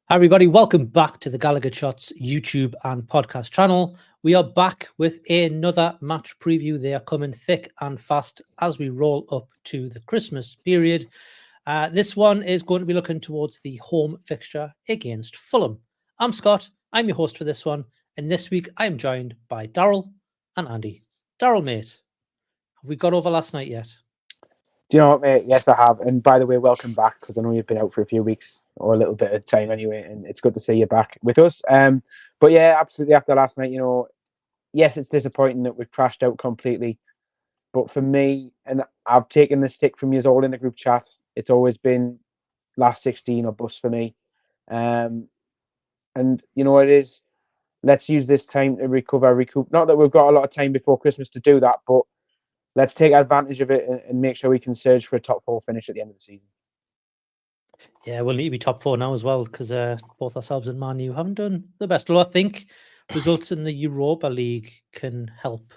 Hi, everybody. Welcome back to the GallowgateShots YouTube and podcast channel. We are back with another match preview. They are coming thick and fast as we roll up to the Christmas period. This one is going to be looking towards the home fixture against Fulham. I'm Scott. I'm your host for this one. And this week, I'm joined by Daryl and Andy. Daryl, mate, have we got over last night yet? Do you know what, mate? Yes, I have. And by the way, welcome back, because I know you've been out for a few weeks or a little bit of time anyway, and it's good to see you back with us. But yeah, absolutely. After last night, yes, it's disappointing that we've crashed out completely. But for me, and I've taken the stick from you all in the group chat, it's always been last 16 or bust for me. And you know what it is? Let's use this time to recoup. Not that we've got a lot of time before Christmas to do that, but let's take advantage of it and make sure we can surge for a top four finish at the end of the season. Yeah, we'll need to be top four now as well, because both ourselves and Man U haven't done the best. Although I think results in the Europa League can help.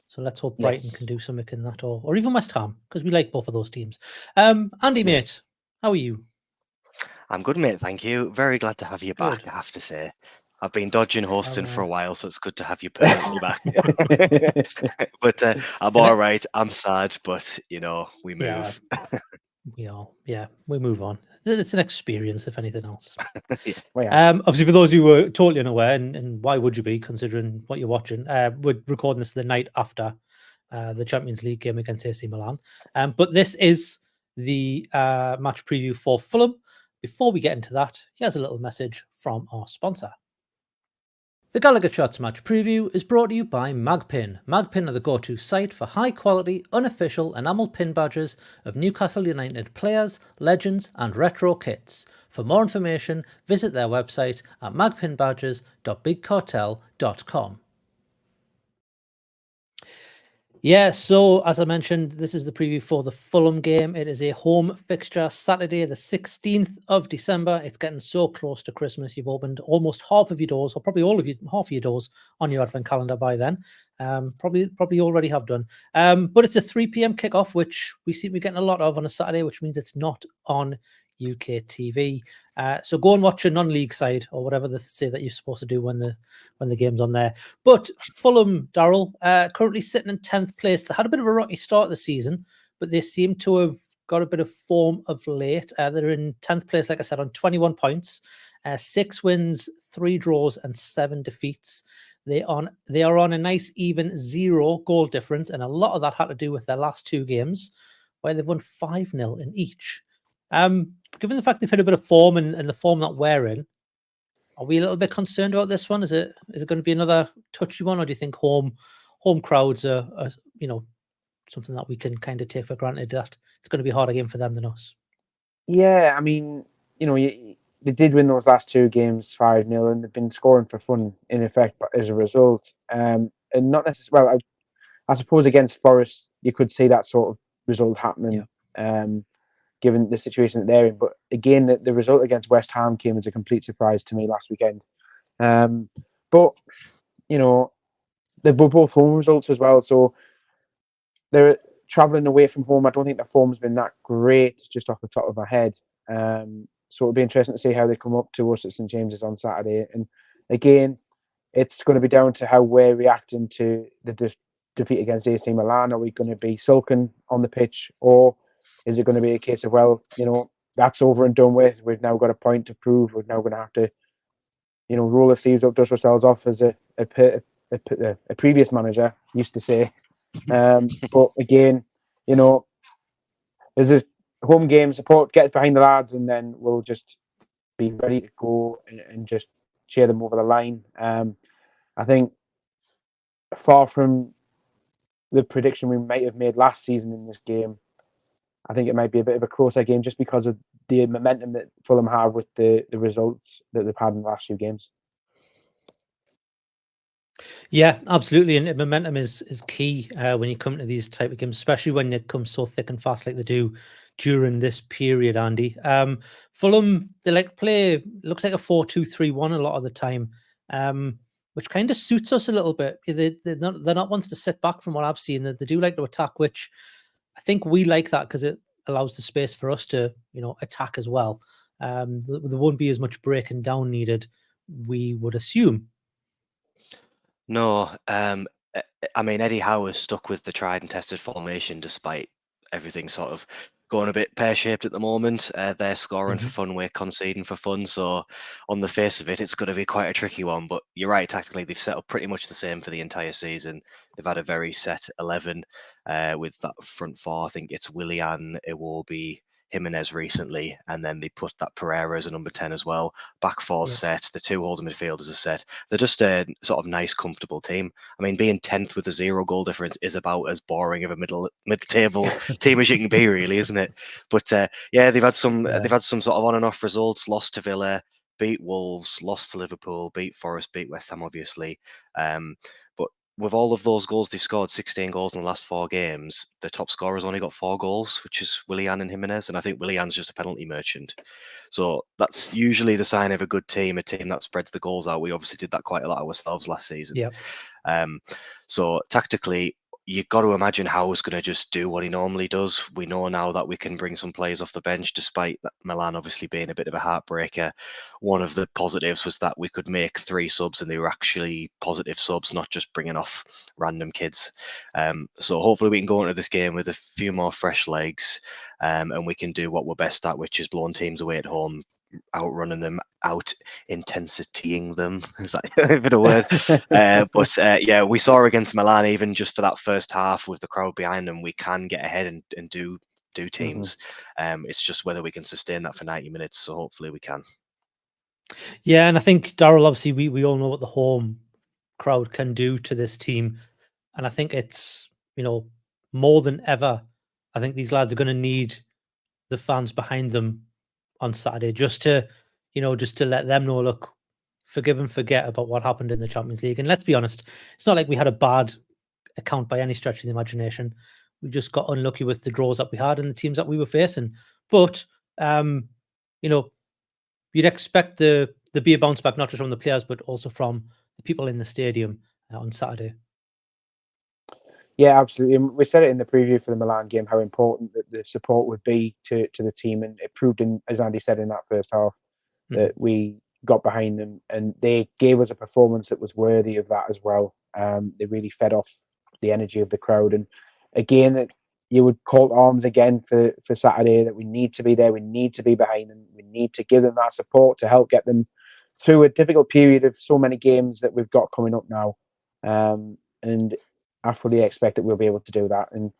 So let's hope Brighton can do something in that, or even West Ham, because we like both of those teams. Andy, mate, how are you? I'm good, mate. Thank you. Very glad to have you back, I have to say. I've been dodging hosting for a while, so it's good to have you permanently back. But I'm all right. I'm sad, but, we move. We move on. It's an experience, if anything else. Yeah. Obviously, for those who were totally unaware, and why would you be, considering what you're watching, we're recording this the night after the Champions League game against AC Milan. But this is the match preview for Fulham. Before we get into that, here's a little message from our sponsor. The GallowgateShots match preview is brought to you by Magpin. Magpin are the go-to site for high-quality, unofficial enamel pin badges of Newcastle United players, legends and retro kits. For more information, visit their website at magpinbadges.bigcartel.com. Yeah, so as I mentioned, this is the preview for the Fulham game. It is a home fixture, Saturday, the 16th of December. It's getting so close to Christmas. You've opened almost half of your doors, or probably half of your doors on your advent calendar by then. Probably already have done. But it's a 3 p.m. kickoff, which we seem to be getting a lot of on a Saturday, which means it's not on UK TV. So go and watch a non-league side or whatever they say that you're supposed to do when the game's on there. But Fulham, Daryl, currently sitting in 10th place. They had a bit of a rocky start this season, but they seem to have got a bit of form of late. They're in 10th place, like I said, on 21 points, 6 wins, 3 draws, and 7 defeats. They are on a nice even 0 goal difference, and a lot of that had to do with their last 2 games, where they've won 5-0 in each. Given the fact they've hit a bit of form and the form that we're in, are we a little bit concerned about this one? Is it going to be another touchy one, or do you think home crowds are something that we can kind of take for granted that it's going to be a harder game for them than us? Yeah, I mean, they did win those last 2 games 5-0, and they've been scoring for fun in effect, but as a result, and not necessarily. Well, I suppose against Forest, you could see that sort of result happening. Yeah. Given the situation that they're in. But again, the result against West Ham came as a complete surprise to me last weekend. But, they were both home results as well. So they're travelling away from home. I don't think their form's been that great, just off the top of my head. So it'll be interesting to see how they come up to us at St James's on Saturday. And again, it's going to be down to how we're reacting to the defeat against AC Milan. Are we going to be sulking on the pitch, or is it going to be a case of, well, that's over and done with. We've now got a point to prove. We're now going to have to, roll the sleeves up, dust ourselves off, as a previous manager used to say. But again, there's a home game support, get behind the lads, and then we'll just be ready to go and just cheer them over the line. I think far from the prediction we might have made last season in this game, I think it might be a bit of a closer game just because of the momentum that Fulham have with the results that they've had in the last few games. Yeah, absolutely. And momentum is key when you come to these type of games, especially when they come so thick and fast like they do during this period, Andy. Fulham, they play, looks like a 4-2-3-1 a lot of the time, which kind of suits us a little bit. They're not ones to sit back from what I've seen. They do like to attack, which I think we like that because it allows the space for us to, attack as well. there won't be as much breaking down needed, we would assume. No, I mean, Eddie Howe is stuck with the tried and tested formation despite everything sort of going a bit pear-shaped at the moment. They're scoring for fun, we're conceding for fun. So on the face of it, it's going to be quite a tricky one. But you're right, tactically, they've set up pretty much the same for the entire season. They've had a very set 11 with that front four. I think it's Willian, Iwobi, Jimenez recently, and then they put that Pereira as a number 10 as well. Back four set, the two holding midfielders are set. They're just a sort of nice, comfortable team. I mean, being 10th with a 0 goal difference is about as boring of a mid-table team as you can be, really, isn't it? But yeah, they've had some sort of on and off results. Lost to Villa, beat Wolves, lost to Liverpool, beat Forest, beat West Ham, obviously. But with all of those goals, they've scored 16 goals in the last 4 games. The top scorer's only got 4 goals, which is Willian and Jimenez, and I think Willian's just a penalty merchant. So that's usually the sign of a good team, a team that spreads the goals out. We obviously did that quite a lot ourselves last season. So tactically, you've got to imagine Howe's going to just do what he normally does. We know now that we can bring some players off the bench, despite Milan obviously being a bit of a heartbreaker. One of the positives was that we could make 3 subs and they were actually positive subs, not just bringing off random kids. So hopefully we can go into this game with a few more fresh legs, and we can do what we're best at, which is blowing teams away at home, outrunning them, out intensitying them. Is that a bit of a word? But yeah, we saw against Milan, even just for that first half with the crowd behind them, we can get ahead and do teams. It's just whether we can sustain that for 90 minutes. So hopefully we can. Yeah, and I think, Daryl, obviously we all know what the home crowd can do to this team. And I think it's, more than ever, I think these lads are going to need the fans behind them on Saturday, just to let them know, look, forgive and forget about what happened in the Champions League. And let's be honest, it's not like we had a bad account by any stretch of the imagination. We just got unlucky with the draws that we had and the teams that we were facing. But you'd expect the be a bounce back, not just from the players, but also from the people in the stadium on Saturday. Yeah, absolutely. And we said it in the preview for the Milan game how important that the support would be to the team, and it proved, as Andy said, in that first half that we got behind them, and they gave us a performance that was worthy of that as well. They really fed off the energy of the crowd, and again, you would call to arms again for Saturday that we need to be there, we need to be behind them, we need to give them that support to help get them through a difficult period of so many games that we've got coming up now. And I fully expect that we'll be able to do that, and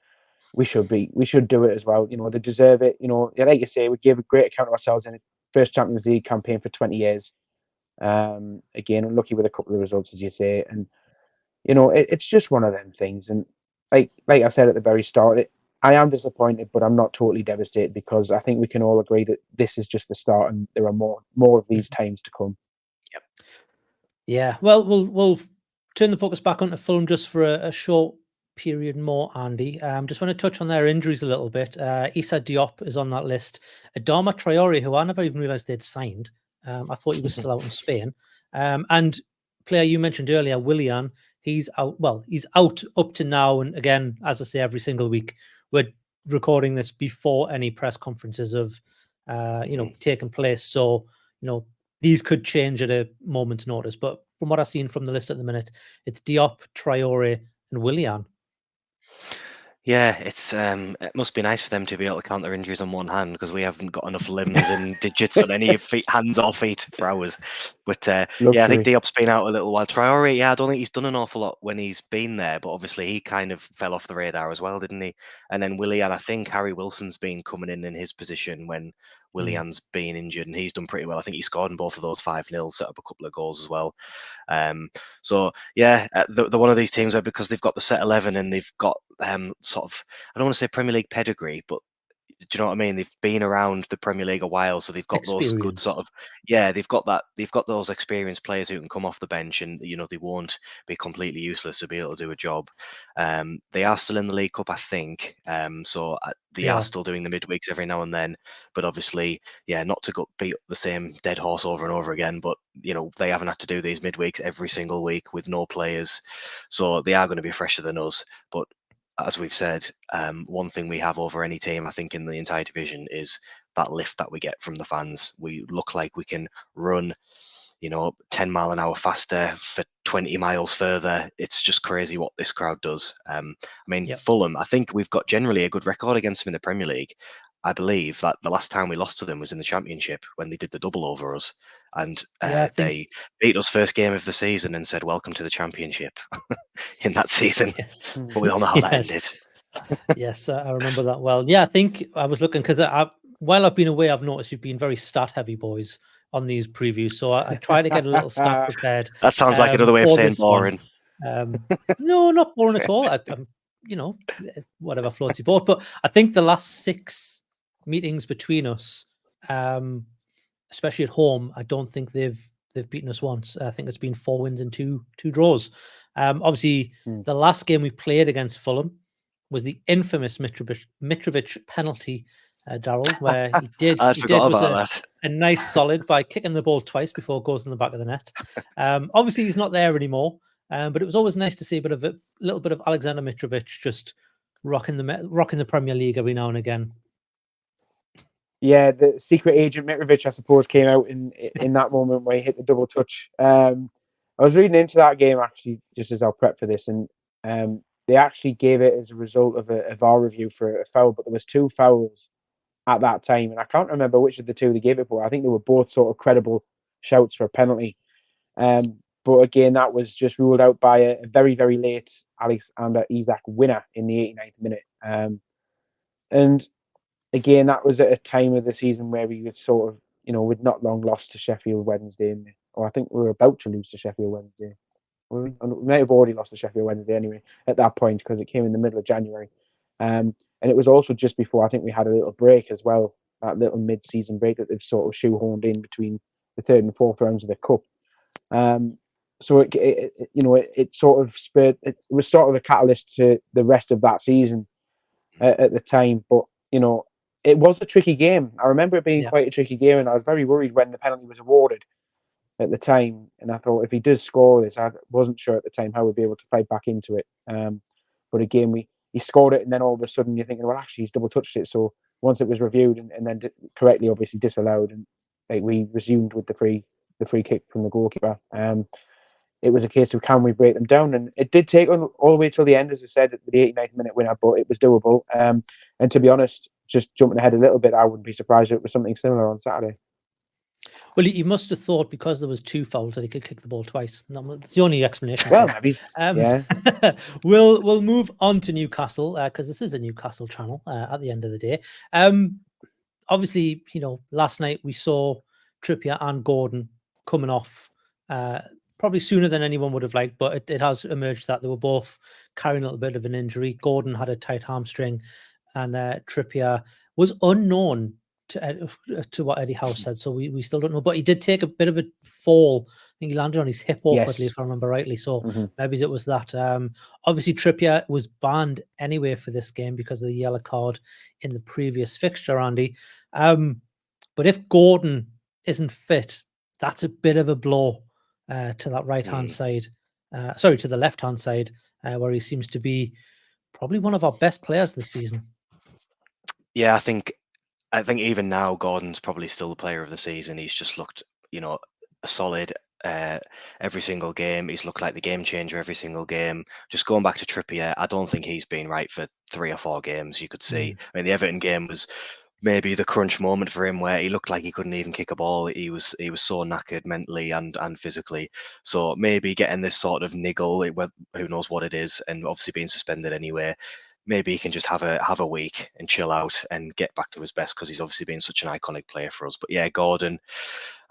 we should do it as well. They deserve it. Like you say, we gave a great account of ourselves in the first Champions League campaign for 20 years. Again, unlucky with a couple of results, as you say, and it's just one of them things. And like I said at the very start, I am disappointed, but I'm not totally devastated, because I think we can all agree that this is just the start, and there are more of these times to come. Yep. Yeah. Well, we'll turn the focus back onto Fulham just for a short period more, Andy. Just want to touch on their injuries a little bit. Issa Diop is on that list. Adama Traore, who I never even realised they'd signed. I thought he was still out in Spain. And player you mentioned earlier, Willian, he's out. Well, he's out up to now. And again, as I say every single week, we're recording this before any press conferences have, taken place. So, these could change at a moment's notice. But from what I've seen from the list at the minute, it's Diop, Traore, and Willian. Yeah, it must be nice for them to be able to count their injuries on one hand, because we haven't got enough limbs and digits on any hands or feet for hours. But yeah, I think Diop's been out a little while. Traore, yeah, I don't think he's done an awful lot when he's been there, but obviously he kind of fell off the radar as well, didn't he? And then Willian, I think Harry Wilson's been coming in his position when Willian's been injured, and he's done pretty well. I think he scored in both of those 5-0, set up a couple of goals as well. So yeah, they're one of these teams where, because they've got the set 11 and they've got sort of, I don't want to say Premier League pedigree, but do you know what I mean? They've been around the Premier League a while, so they've got those good sort of, they've got those experienced players who can come off the bench, and they won't be completely useless to be able to do a job. They are still in the League Cup, I think, so they are still doing the midweeks every now and then, but obviously, not to go beat the same dead horse over and over again, but they haven't had to do these midweeks every single week with no players, so they are going to be fresher than us. But as we've said, one thing we have over any team, I think, in the entire division is that lift that we get from the fans. We look like we can run, 10 mile an hour faster for 20 miles further. It's just crazy what this crowd does. Fulham, I think we've got generally a good record against them in the Premier League. I believe that the last time we lost to them was in the Championship when they did the double over us, and they beat us first game of the season and said welcome to the Championship in that season. Yes. But we all know how that ended. Yes, I remember that well. Yeah, I think I was looking because while I've been away, I've noticed you've been very stat heavy, boys, on these previews. So I try to get a little stat prepared. That sounds like another way of saying boring. No, not boring at all. I'm, whatever floats your boat. But I think the last 6 meetings between us, especially at home, I don't think they've beaten us once. I think it's been 4 wins and two draws. Obviously, the last game we played against Fulham was the infamous Mitrovic penalty, Daryl, where he did a nice solid by kicking the ball twice before it goes in the back of the net. Obviously, he's not there anymore, but it was always nice to see a little bit of Alexander Mitrovic just rocking the Premier League every now and again. Yeah, the secret agent Mitrovic, I suppose, came out in that moment where he hit the double touch. I was reading into that game actually just as I prep for this, and they actually gave it as a result of a VAR review for a foul, but there was 2 fouls at that time, and I can't remember which of the 2 they gave it for. I think they were both sort of credible shouts for a penalty. But again, that was just ruled out by a very, very late Alexander Isak winner in the 89th minute. And again, that was at a time of the season where we were sort of, we'd not long lost to Sheffield Wednesday, or I think we were about to lose to Sheffield Wednesday. We might have already lost to Sheffield Wednesday anyway at that point because it came in the middle of January. And it was also just before I think we had a little break as well, that little mid-season break that they've sort of shoehorned in between the 3rd and 4th rounds of the cup. So it sort of spurred. It was sort of a catalyst to the rest of that season at the time. But it was a tricky game. I remember it being quite a tricky game, and I was very worried when the penalty was awarded at the time. And I thought if he does score this, I wasn't sure at the time how we'd be able to fight back into it. But again, he scored it, and then all of a sudden you're thinking, well, actually he's double touched it. So once it was reviewed and then correctly, obviously disallowed, and we resumed with the free kick from the goalkeeper. It was a case of can we break them down, and it did take all the way till the end, as I said, the 89th minute winner, but it was doable. And to be honest, just jumping ahead a little bit, I wouldn't be surprised if it was something similar on Saturday. Well, he must have thought because there was 2 fouls that he could kick the ball twice. That's the only explanation. Well, maybe. Yeah. We'll move on to Newcastle because this is a Newcastle channel at the end of the day. Obviously, last night we saw Trippier and Gordon coming off probably sooner than anyone would have liked, but it has emerged that they were both carrying a little bit of an injury. Gordon had a tight hamstring, and Trippier was unknown to what Eddie Howe said, so we still don't know. But he did take a bit of a fall. I think he landed on his hip awkwardly, if I remember rightly. So maybe it was that. Obviously, Trippier was banned anyway for this game because of the yellow card in the previous fixture, Andy. But if Gordon isn't fit, that's a bit of a blow to that right-hand side. To the left-hand side, where he seems to be probably one of our best players this season. Yeah, I think even now Gordon's probably still the player of the season. He's just looked, solid every single game. He's looked like the game changer every single game. Just going back to Trippier, I don't think he's been right for 3 or 4 games. You could see. I mean, the Everton game was maybe the crunch moment for him where he looked like he couldn't even kick a ball. He was so knackered mentally and physically. So maybe getting this sort of niggle, who knows what it is, and obviously being suspended anyway. Maybe he can just have a week and chill out and get back to his best because he's obviously been such an iconic player for us. But yeah, Gordon,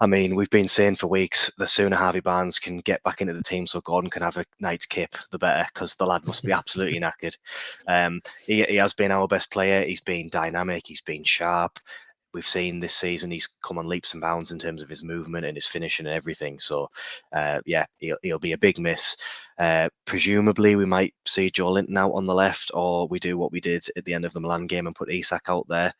I mean, we've been saying for weeks, the sooner Harvey Barnes can get back into the team so Gordon can have a night's kip, the better, because the lad must be absolutely knackered. He has been our best player. He's been dynamic. He's been sharp. We've seen this season he's come on leaps and bounds in terms of his movement and his finishing and everything. So, he'll be a big miss. Presumably, we might see Joe Linton out on the left, or we do what we did at the end of the Milan game and put Isak out there.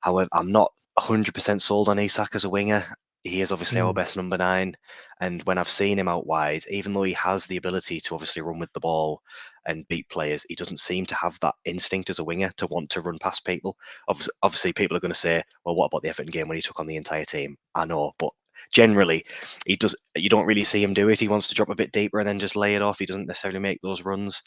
However, I'm not 100% sold on Isak as a winger. he is obviously our best number 9. And when I've seen him out wide, even though he has the ability to obviously run with the ball and beat players, he doesn't seem to have that instinct as a winger to want to run past people. Obviously people are going to say, well, what about the Everton game when he took on the entire team? I know, but generally you don't really see him do it. He wants to drop a bit deeper and then just lay it off. He doesn't necessarily make those runs.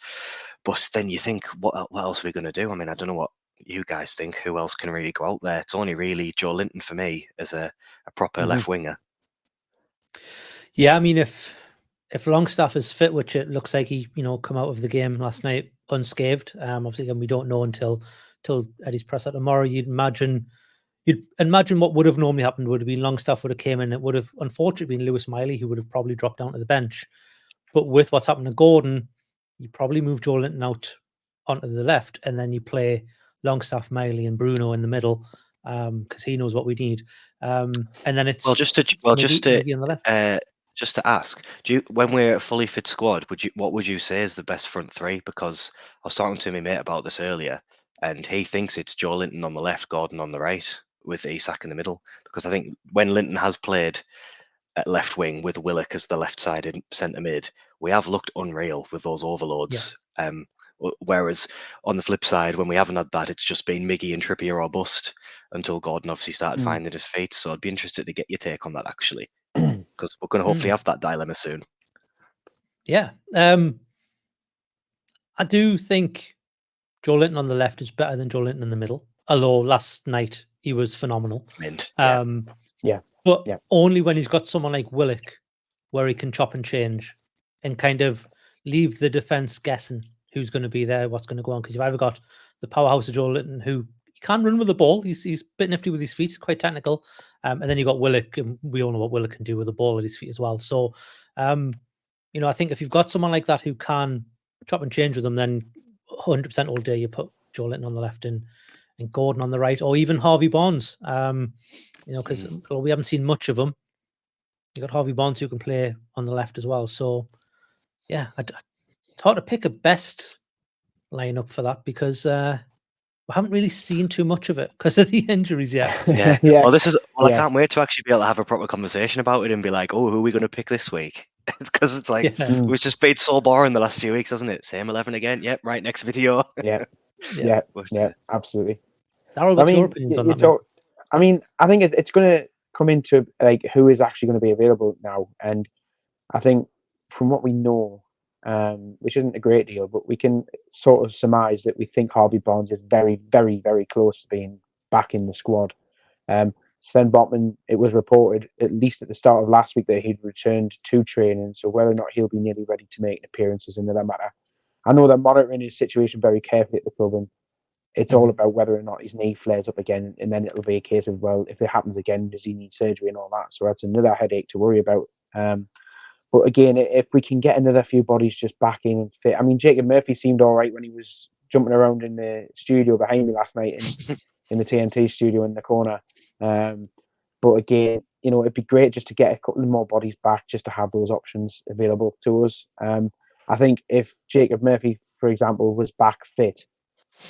But then you think, what else are we going to do? I mean, I don't know what you guys think. Who else can really go out there? It's only really Joe Linton for me as a proper left winger. Yeah, I mean, if Longstaff is fit, which it looks like he, come out of the game last night unscathed. Obviously, again, we don't know until Eddie's presser tomorrow. You'd imagine what would have normally happened would have been Longstaff would have came in. It would have unfortunately been Lewis Miley who would have probably dropped down to the bench. But with what's happened to Gordon, you probably move Joe Linton out onto the left, and then you play Longstaff, Miley, and Bruno in the middle because he knows what we need. And then it's just to ask, when we're a fully fit squad, what would you say is the best front three? Because I was talking to my mate about this earlier, and he thinks it's Joe Linton on the left, Gordon on the right, with Isak in the middle. Because I think when Linton has played at left wing with Willock as the left-sided centre mid, we have looked unreal with those overloads. Yeah. Whereas on the flip side, when we haven't had that, it's just been Miggy and Trippier or bust until Gordon obviously started finding his feet. So I'd be interested to get your take on that, actually, because we're going to hopefully have that dilemma soon. Yeah. I do think Joe Linton on the left is better than Joe Linton in the middle, although last night he was phenomenal. But only when he's got someone like Willock where he can chop and change and kind of leave the defence guessing who's going to be there, what's going to go on. Because you've either got the powerhouse of Joe Linton, who can run with the ball. He's a bit nifty with his feet. He's quite technical. And then you got Willock, and we all know what Willock can do with the ball at his feet as well. So, I think if you've got someone like that who can chop and change with them, then 100% all day you put Joe Linton on the left and Gordon on the right, or even Harvey Barnes. Because we haven't seen much of him. You got Harvey Barnes who can play on the left as well. So, yeah, it's hard to pick a best lineup for that because we haven't really seen too much of it because of the injuries yet. Yeah. Well, I can't wait to actually be able to have a proper conversation about it and be like, oh, who are we going to pick this week? It's because it's like it was just been so boring the last few weeks, hasn't it? Same 11 again. Yep. Right. Next video. Yeah, absolutely. Daryl, what's your opinions on that? I mean, I think it's going to come into like who is actually going to be available now, and I think from what we know, which isn't a great deal, but we can sort of surmise that we think Harvey Barnes is very, very, very close to being back in the squad. Sven Botman, it was reported at least at the start of last week that he'd returned to training, so whether or not he'll be nearly ready to make appearances in that matter. I know they're monitoring his situation very carefully at the club, and it's all about whether or not his knee flares up again, and then it'll be a case of, well, if it happens again, does he need surgery and all that? So that's another headache to worry about. But again, if we can get another few bodies just back in and fit, I mean, Jacob Murphy seemed all right when he was jumping around in the studio behind me last night in the TNT studio in the corner. But again, it'd be great just to get a couple of more bodies back, just to have those options available to us. I think if Jacob Murphy, for example, was back fit,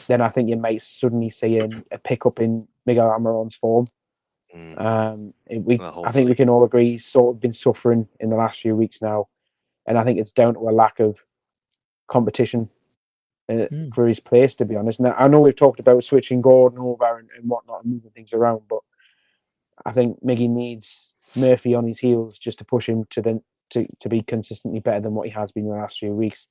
then I think you might suddenly see a pickup in Miguel Almiron's form. I think we can all agree he's sort of been suffering in the last few weeks now, and I think it's down to a lack of competition for his place, to be honest. Now, I know we've talked about switching Gordon over and whatnot and moving things around, but I think Miggy needs Murphy on his heels just to push him to be consistently better than what he has been in the last few weeks.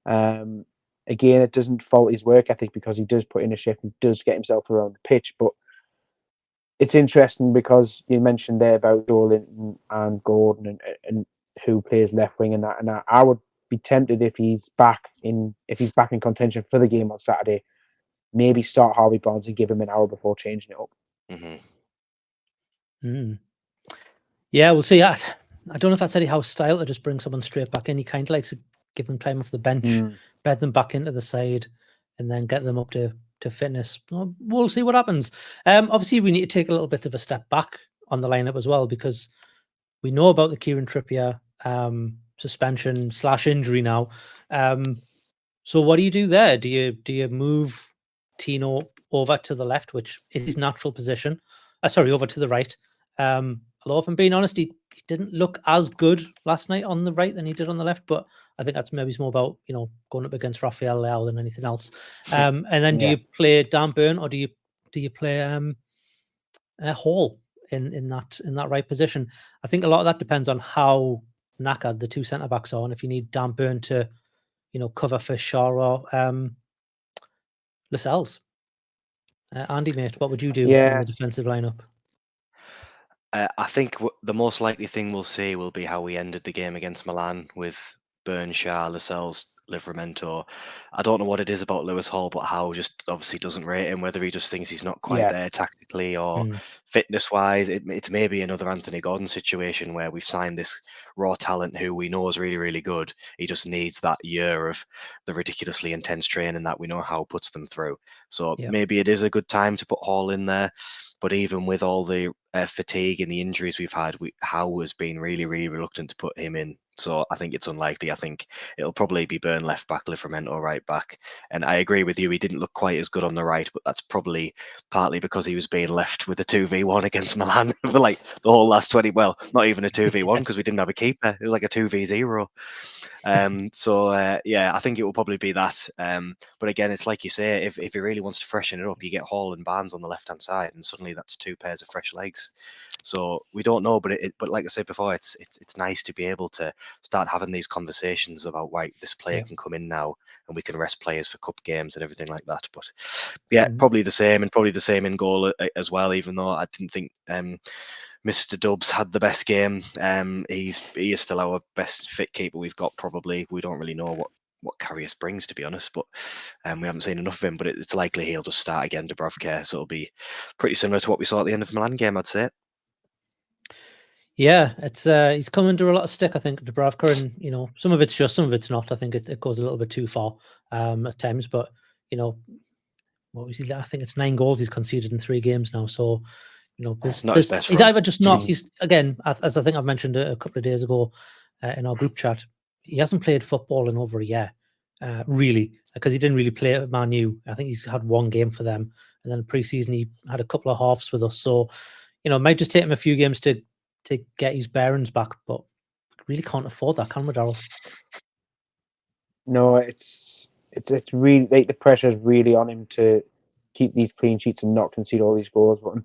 Again, it doesn't fault his work ethic because he does put in a shift and does get himself around the pitch, but it's interesting because you mentioned there about Joe Linton and Gordon and who plays left wing and that. And I would be tempted if he's back in contention for the game on Saturday, maybe start Harvey Barnes and give him an hour before changing it up. Yeah, we'll see. I don't know if that's Eddie Howe's style to just bring someone straight back in. He kind of likes to give them time off the bench, bed them back into the side, and then get them up to fitness. We'll see what happens. Obviously, we need to take a little bit of a step back on the lineup as well because we know about the Kieran Trippier suspension / injury now. So what do you do there? Do you move Tino over to the left, which is his natural position? Over to the right, Although, if I'm being honest, he didn't look as good last night on the right than he did on the left. But I think that's maybe more about going up against Rafael Leao than anything else. And then do you play Dan Burn or do you play Hall in that right position? I think a lot of that depends on how knackered the two centre backs are, and if you need Dan Burn to cover for Shaw or Lascelles. Andy, mate, what would you do in the defensive lineup? I think the most likely thing we'll see will be how we ended the game against Milan with Burn, Shaw, Lascelles, Livramento. I don't know what it is about Lewis Hall, but Howe just obviously doesn't rate him, whether he just thinks he's not quite there tactically or fitness-wise. It's maybe another Anthony Gordon situation where we've signed this raw talent who we know is really, really good. He just needs that year of the ridiculously intense training that we know Howe puts them through. So maybe it is a good time to put Hall in there. But even with all the fatigue and the injuries we've had, Howe has been really, really reluctant to put him in. So I think it's unlikely. I think it'll probably be Burn left back, Livramento right back. And I agree with you, he didn't look quite as good on the right, but that's probably partly because he was being left with a 2v1 against Milan for like the whole last 20. Well, not even a 2v1 because we didn't have a keeper. It was like a 2v0. I think it will probably be that. But again, it's like you say, if he really wants to freshen it up, you get Hall and Barnes on the left-hand side, and suddenly that's two pairs of fresh legs. So we don't know, but but like I said before, it's nice to be able to start having these conversations about, right, this player can come in now, and we can rest players for cup games and everything like that. But probably the same, and probably the same in goal as well. Even though I didn't think Mr. Dubs had the best game. He is still our best fit keeper we've got. Probably we don't really know what Karius brings, to be honest, but we haven't seen enough of him. But it's likely he'll just start again, Dubravka. So it'll be pretty similar to what we saw at the end of the Milan game, I'd say. Yeah, it's he's come under a lot of stick, I think, Dubravka, and some of it's just, some of it's not. I think it goes a little bit too far at times, but what was he? I think it's 9 goals he's conceded in 3 games now. So Not his best he's run. either just not. He's again, as I think I've mentioned a couple of days ago in our group chat, he hasn't played football in over a year, really, because he didn't really play at Man U. I think he's had 1 game for them, and then pre-season he had a couple of halves with us. So it might just take him a few games to get his bearings back, but we really can't afford that, can we, Daryl? No, it's really, like, the pressure is really on him to keep these clean sheets and not concede all these goals. But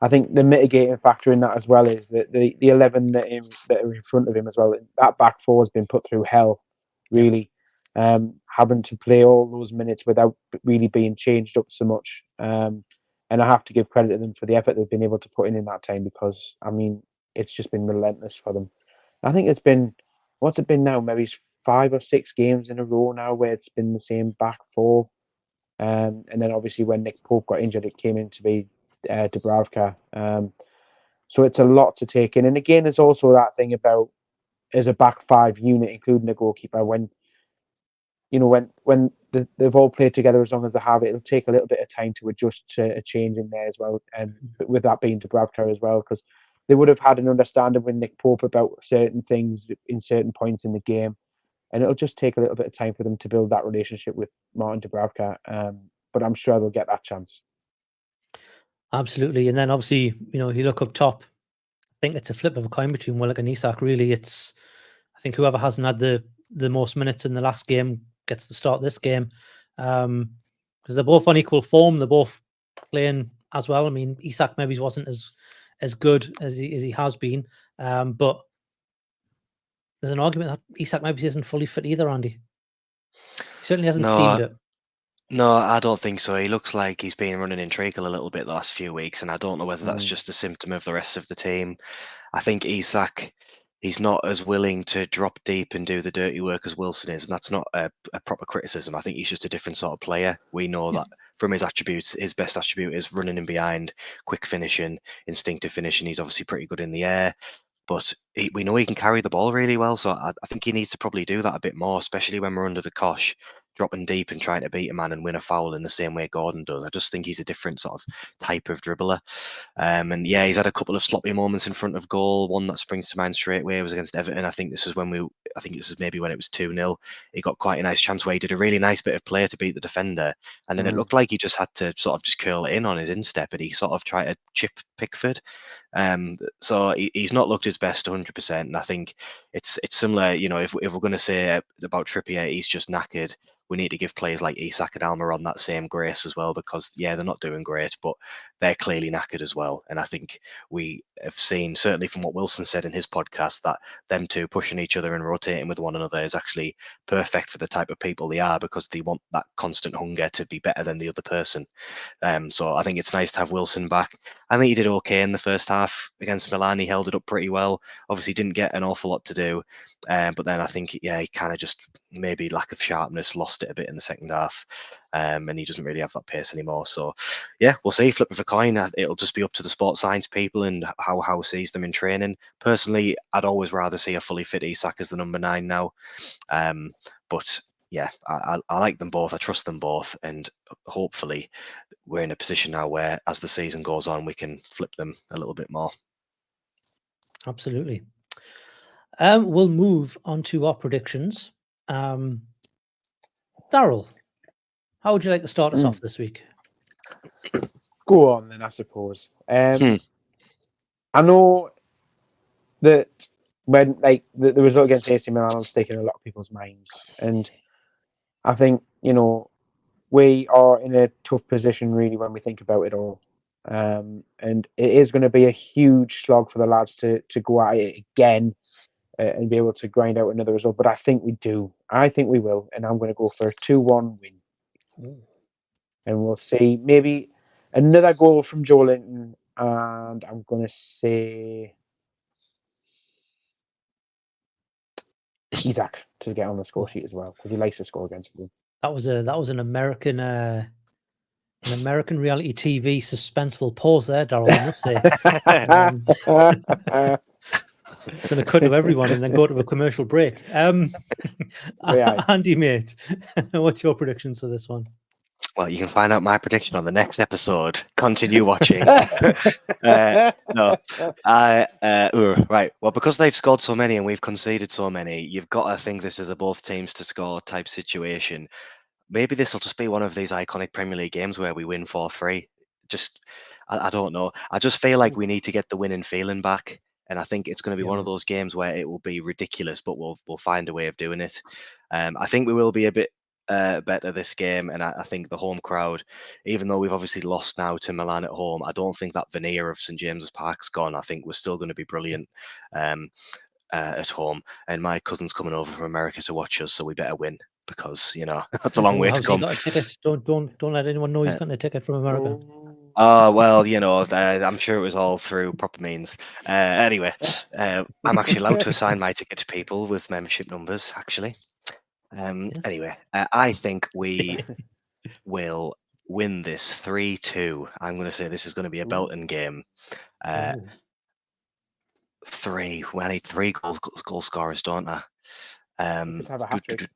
I think the mitigating factor in that as well is that the 11 that are in front of him as well, that back four has been put through hell, really. Having to play all those minutes without really being changed up so much. And I have to give credit to them for the effort they've been able to put in that time, because, I mean, it's just been relentless for them. I think it's been, what's it been now? Maybe 5 or 6 games in a row now where it's been the same back four. And then obviously when Nick Pope got injured, it came in to be Dubravka. So it's a lot to take in. And again, there's also that thing about, as a back 5 unit, including the goalkeeper, when they've all played together as long as they have, it'll take a little bit of time to adjust to a change in there as well. And with that being Dubravka as well, because they would have had an understanding with Nick Pope about certain things in certain points in the game. And it'll just take a little bit of time for them to build that relationship with Martin Dubravka. But I'm sure they'll get that chance. Absolutely. And then obviously, you look up top, I think it's a flip of a coin between Willock and Isak. Really, I think whoever hasn't had the most minutes in the last game gets to start this game, because they're both on equal form. They're both playing as well. I mean, Isak maybe wasn't as good as he has been, but there's an argument that Isak maybe isn't fully fit either, Andy. He certainly hasn't seemed it. No, I don't think so. He looks like he's been running in treacle a little bit the last few weeks, and I don't know whether that's just a symptom of the rest of the team. I think Isak, he's not as willing to drop deep and do the dirty work as Wilson is, and that's not a proper criticism. I think he's just a different sort of player. We know that from his attributes, his best attribute is running in behind, quick finishing, instinctive finishing. He's obviously pretty good in the air, but we know he can carry the ball really well. So I think he needs to probably do that a bit more, especially when we're under the cosh, dropping deep and trying to beat a man and win a foul in the same way Gordon does. I just think he's a different sort of type of dribbler. And yeah, he's had a couple of sloppy moments in front of goal. One that springs to mind straight away was against Everton. I think this was when I think this is maybe when it was 2-0. He got quite a nice chance where he did a really nice bit of play to beat the defender, and then it looked like he just had to sort of just curl it in on his instep, and he sort of tried to chip Pickford. So he's not looked his best 100%, and I think it's similar. If we're going to say about Trippier, he's just knackered. We need to give players like Isak and Almiron that same grace as well, because they're not doing great, but they're clearly knackered as well. And I think we have seen, certainly from what Wilson said in his podcast, that them two pushing each other and rotating with one another is actually perfect for the type of people they are, because they want that constant hunger to be better than the other person. So I think it's nice to have Wilson back. I think he did okay in the first half against Milan. He held it up pretty well. Obviously didn't get an awful lot to do. But then I think, he kind of just, maybe lack of sharpness, lost it a bit in the second half. And he doesn't really have that pace anymore. So, we'll see. Flip of a coin. It'll just be up to the sports science people and how Howe sees them in training. Personally, I'd always rather see a fully fit Isak as the number 9 now. But I like them both. I trust them both. And hopefully we're in a position now where, as the season goes on, we can flip them a little bit more. Absolutely. We'll move on to our predictions. Daryl, how would you like to start us off this week? Go on then, I suppose. I know that when the result against AC Milan was sticking in a lot of people's minds, and I think we are in a tough position really when we think about it all. And it is going to be a huge slog for the lads to go at it again and be able to grind out another result. But I think we do. I think we will. And I'm going to go for a 2-1 win. Ooh. And we'll see. Maybe another goal from Joe Linton. And I'm going to say Isak to get on the score sheet as well, because he likes to score against them. That was an American reality TV suspenseful pause there, Daryl, I must say. Going to cut to everyone and then go to a commercial break. Andy, mate, what's your predictions for this one? Well, you can find out my prediction on the next episode. Continue watching. Right. Well, because they've scored so many and we've conceded so many, you've got to think this is a both teams to score type situation. Maybe this will just be one of these iconic Premier League games where we win 4-3. I don't know. I just feel like we need to get the winning feeling back. And I think it's going to be one of those games where it will be ridiculous, but we'll find a way of doing it. I think we will be a bit better this game, and I think the home crowd, even though we've obviously lost now to Milan at home, I don't think that veneer of St James's Park's gone. I think we're still going to be brilliant at home, and my cousin's coming over from America to watch us, so we better win, because that's a long way to come. Got a ticket? Don't let anyone know he's got a ticket from America. Well, I'm sure it was all through proper means. Anyway, I'm actually allowed to assign my ticket to people with membership numbers, actually. Yes. Anyway, I think we will win this 3-2. I'm going to say this is going to be a belting game. 3. Well, I need 3 goal scorers, don't I? Could have a hat-trick.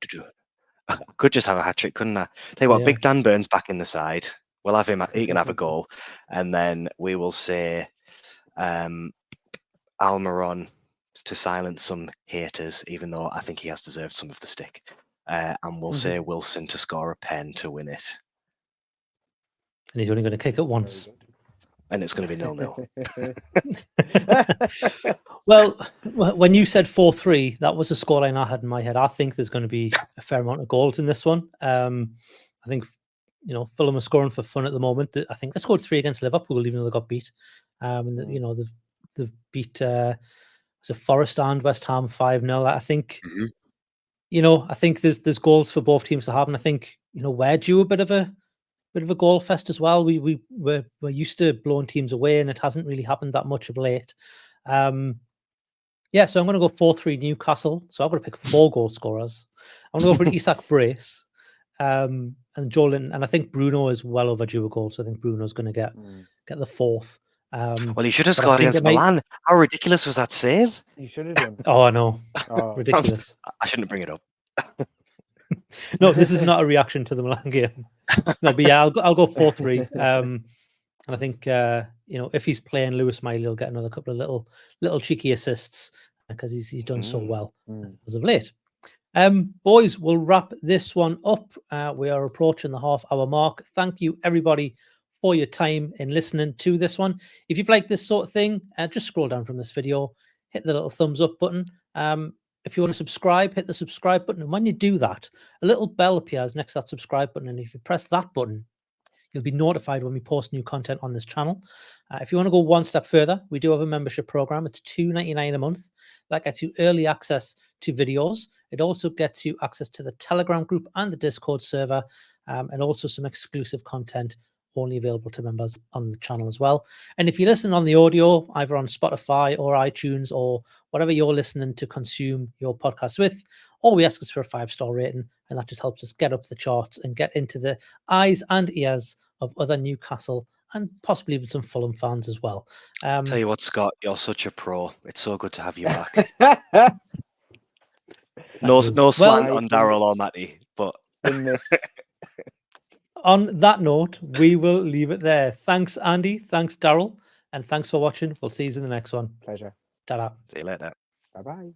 Could just have a hat-trick, couldn't I? Tell you what, Big Dan Burns back in the side. We'll have him. He can have a goal, and then we will say Almiron to silence some haters, even though I think he has deserved some of the stick. And we'll say Wilson to score a pen to win it. And he's only going to kick it once. And it's going to be 0-0. Well, when you said 4-3, that was a scoreline I had in my head. I think there's going to be a fair amount of goals in this one. I think, Fulham are scoring for fun at the moment. I think they scored 3 against Liverpool, even though they got beat. They've beat Forest and West Ham 5-0. I think, I think there's goals for both teams to have, and I think we're due a bit of a goal fest as well. We're used to blowing teams away, and it hasn't really happened that much of late. So I'm going to go 4-3 Newcastle. So I'm going to pick 4 goal scorers. I'm going to go for an Isak brace. And Joe Linton, and I think Bruno is well overdue a goal. So I think Bruno's going to get the 4th. Well, he should have scored against Milan. How ridiculous was that save? You should have done. Oh, I know. Ridiculous. I shouldn't bring it up. No, this is not a reaction to the Milan game. No, but I'll go 4-3. And I think if he's playing Lewis Miley, he'll get another couple of little cheeky assists. because he's done so well Mm. as of late. Boys, we'll wrap this one up. We are approaching the half-hour mark. Thank you, everybody, for your time in listening to this one. If you've liked this sort of thing, just scroll down from this video, hit the little thumbs up button. If you want to subscribe, hit the subscribe button. And when you do that, a little bell appears next to that subscribe button. And if you press that button, you'll be notified when we post new content on this channel. If you want to go one step further, we do have a membership program. It's $2.99 a month. That gets you early access to videos. It also gets you access to the Telegram group and the Discord server, and also some exclusive content only available to members on the channel as well. And if you listen on the audio, either on Spotify or iTunes or whatever you're listening to consume your podcast with, all we ask is for a 5-star rating, and that just helps us get up the charts and get into the eyes and ears of other Newcastle and possibly even some Fulham fans as well. Tell you what, Scott, you're such a pro. It's so good to have you back. No slang on Daryl or Matty, but on that note, we will leave it there. Thanks, Andy. Thanks, Daryl. And thanks for watching. We'll see you in the next one. Pleasure. Ta-da. See you later. Bye-bye.